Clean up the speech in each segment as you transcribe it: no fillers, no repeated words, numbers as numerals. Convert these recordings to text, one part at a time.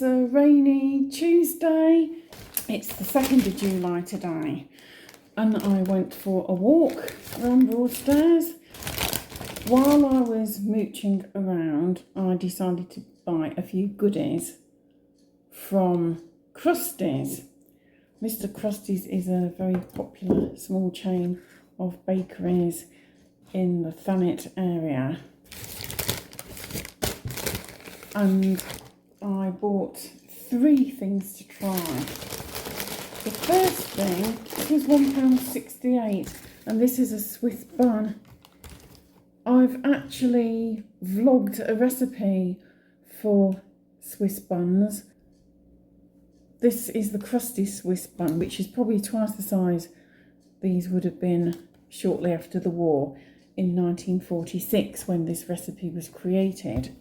It's a rainy Tuesday. It's the 2nd of July today, and I went for a walk around Broadstairs. While I was mooching around, I decided to buy a few goodies from Crusties. Mr. Crusties is a very popular small chain of bakeries in the Thanet area, and I bought 3 things to try. The first thing, it was £1.68, and this is a Swiss Bun. I've actually vlogged a recipe for Swiss buns. This is the Crusties Swiss Bun, which is probably twice the size these would have been shortly after the war in 1946 when this recipe was created.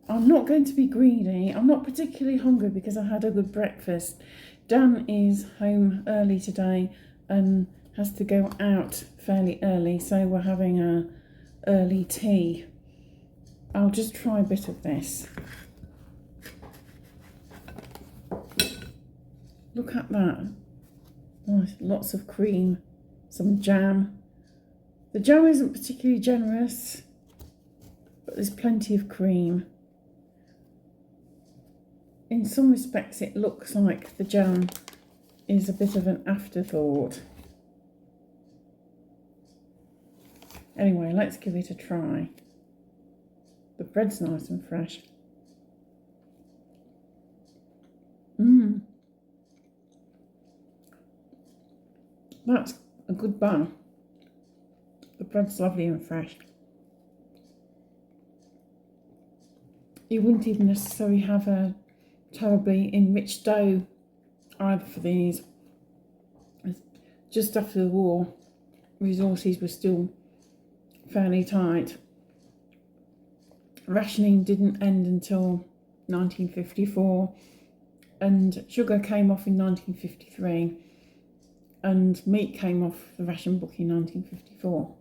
I'm not going to be greedy. I'm not particularly hungry because I had a good breakfast. Dan is home early today and has to go out fairly early, so we're having a early tea. I'll just try a bit of this. Look at that. Nice, lots of cream, some jam. The jam isn't particularly generous, but there's plenty of cream. In some respects, it looks like the jam is a bit of an afterthought. Anyway, let's give it a try. The bread's nice and fresh. That's a good bun. The bread's lovely and fresh. You wouldn't even necessarily have a terribly enriched dough either for these. Just after the war, resources were still fairly tight. Rationing didn't end until 1954, and sugar came off in 1953, and meat came off the ration book in 1954.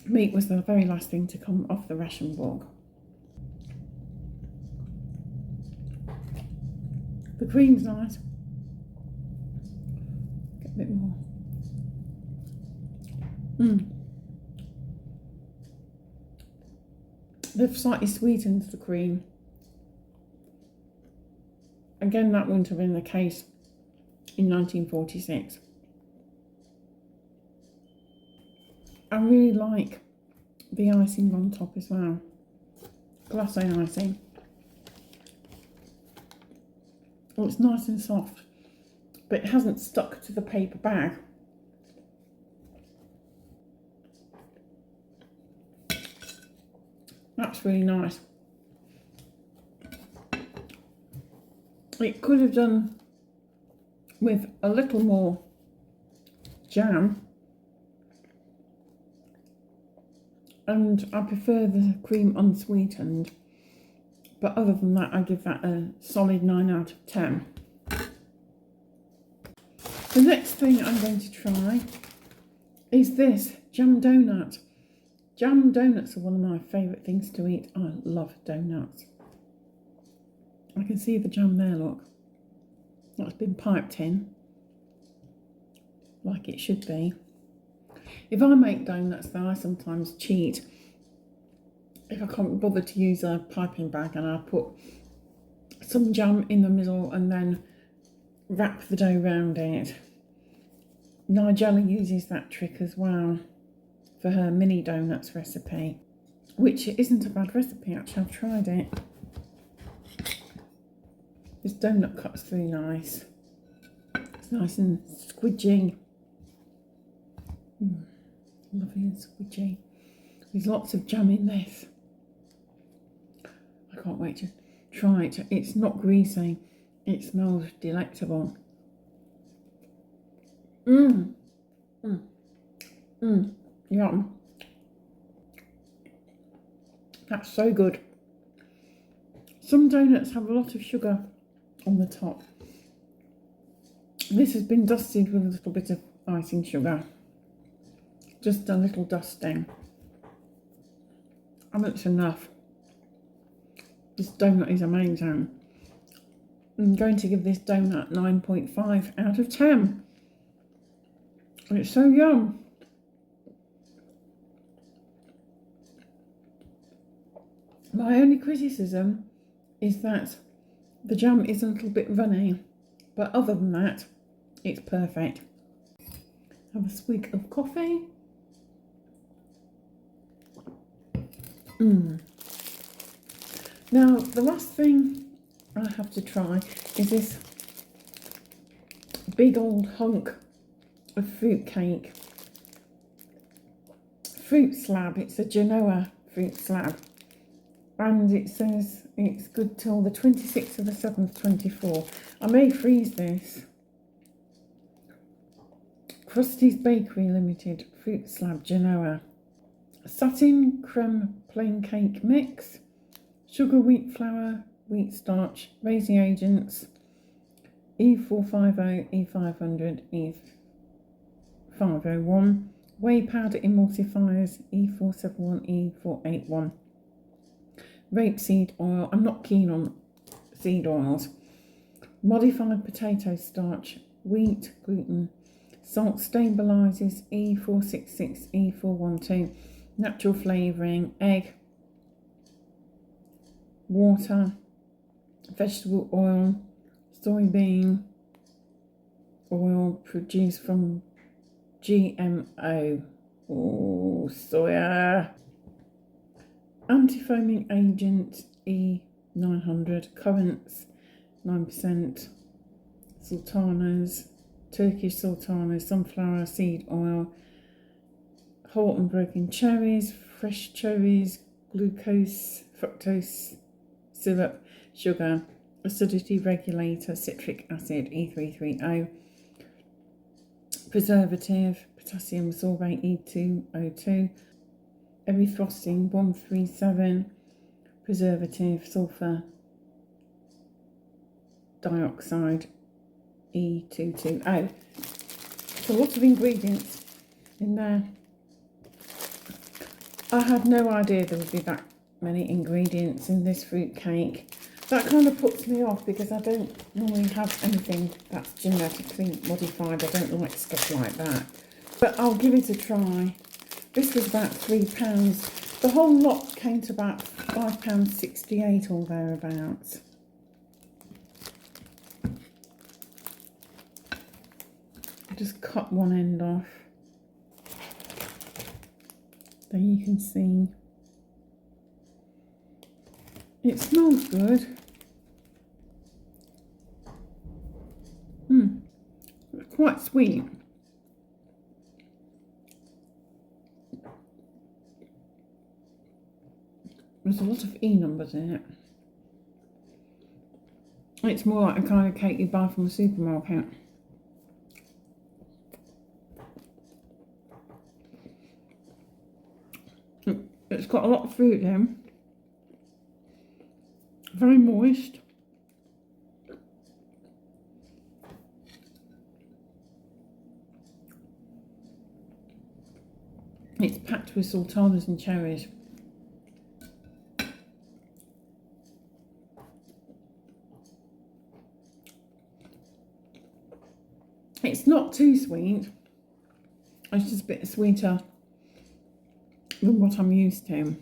Meat was the very last thing to come off the ration book. The cream's nice. Get a bit more. They've slightly sweetened the cream. Again, that wouldn't have been the case in 1946. I really like the icing on top as well. Glacé icing. Well, it's nice and soft, but it hasn't stuck to the paper bag. That's really nice. It could have done with a little more jam, and I prefer the cream unsweetened, but other than that I give that a solid 9 out of 10. The next thing I'm going to try is this Jam Doughnut. Jam doughnuts are one of my favourite things to eat. I love doughnuts. I can see the jam there, look. That's been piped in, like it should be. If I make doughnuts though, I sometimes cheat. If I can't bother to use a piping bag, and I put some jam in the middle and then wrap the dough around it. Nigella uses that trick as well for her mini doughnuts recipe, which isn't a bad recipe actually. I've tried it. This donut cut's really nice. It's nice and squidgy. Lovely and squidgy. There's lots of jam in this. I can't wait to try it. It's not greasy. It smells delectable. Yum. That's so good. Some donuts have a lot of sugar on the top. This has been dusted with a little bit of icing sugar. Just a little dusting. and it's enough. This donut is amazing. I'm going to give this donut 9.5 out of 10. It's so yum. My only criticism is that the jam is a little bit runny, but other than that, it's perfect. Have a swig of coffee. Now, the last thing I have to try is this big old hunk of fruit cake. Fruit slab, it's a Genoa fruit slab. And it says it's good till the 26th of the 7th, 24. I may freeze this. Crusties Bakery Ltd, fruit slab Genoa. Satin creme plain cake mix. Sugar, wheat flour, wheat starch, raising agents, E450, E500, E501. Whey powder emulsifiers, E471, E481. Rapeseed oil, I'm not keen on seed oils. Modified potato starch, wheat, gluten, salt stabilizers, E466, E412, natural flavouring, egg, water, vegetable oil, soybean oil produced from GMO. Oh, soya. Anti-foaming agent E900, currants 9%, sultanas, Turkish sultanas, sunflower seed oil, whole and broken cherries, fresh cherries, glucose, fructose syrup, sugar, acidity regulator, citric acid E330, preservative, potassium sorbate E202, erythrosine 137, preservative, sulfur dioxide E220. It's a lot of ingredients in there. I had no idea there would be that many ingredients in this fruit cake. That kind of puts me off because I don't normally have anything that's genetically modified. I don't like stuff like that. But I'll give it a try. This was about £3. The whole lot came to about £5.68 or thereabouts. I just cut one end off. There you can see. It smells good. It's quite sweet. There's a lot of E numbers in it. It's more like the kind of cake you buy from a supermarket. It's got a lot of fruit in. Very moist. It's packed with sultanas and cherries. It's not too sweet. It's just a bit sweeter than what I'm used to.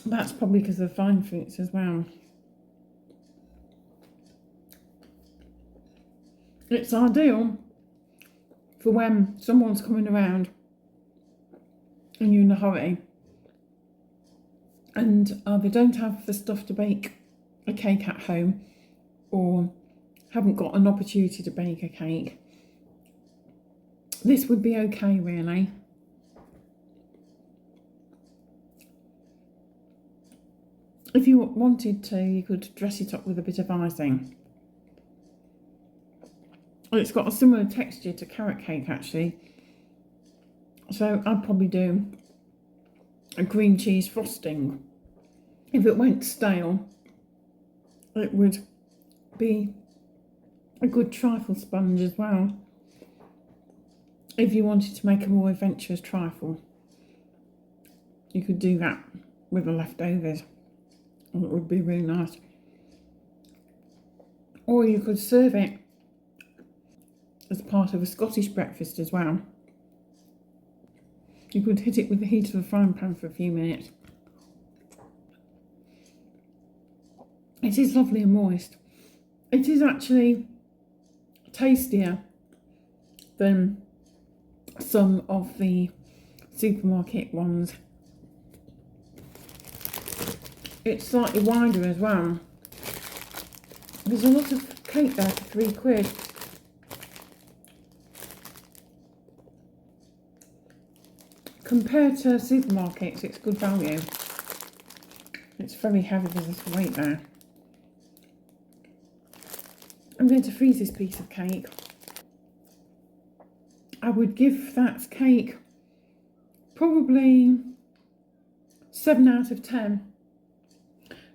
That's probably because of fine fruits as well. It's ideal for when someone's coming around and you're in a hurry and either don't have the stuff to bake a cake at home or haven't got an opportunity to bake a cake. This would be okay, really. If you wanted to, you could dress it up with a bit of icing. It's got a similar texture to carrot cake, actually. So I'd probably do a green cheese frosting. If it went stale, it would be a good trifle sponge as well, if you wanted to make a more adventurous trifle. You could do that with the leftovers. It would be really nice. Or you could serve it as part of a Scottish breakfast as well. You could hit it with the heat of a frying pan for a few minutes. It is lovely and moist. It is actually tastier than some of the supermarket ones. It's slightly wider as well. There's a lot of cake there for £3. Compared to supermarkets, it's good value. It's very heavy, there's a weight there. I'm going to freeze this piece of cake. I would give that cake probably 7 out of 10.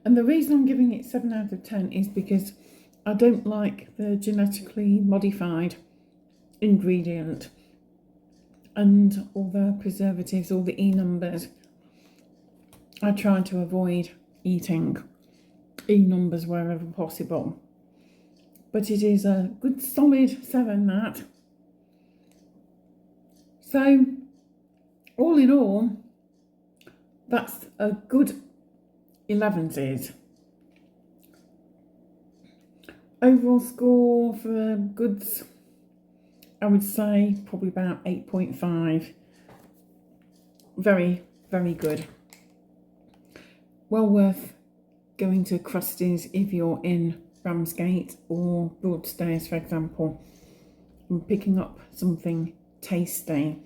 And the reason I'm giving it 7 out of 10 is because I don't like the genetically modified ingredient and all the preservatives, all the E numbers. I try to avoid eating E numbers wherever possible. But it is a good solid 7, that. So, all in all, that's a good 11s. Overall score for goods, I would say probably about 8.5. Very, very good. Well worth going to Crusties if you're in Ramsgate or Broadstairs, for example, and picking up something tasty.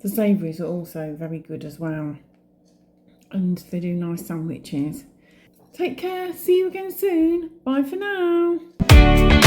The savouries are also very good as well, and they do nice sandwiches. Take care, see you again soon. Bye for now.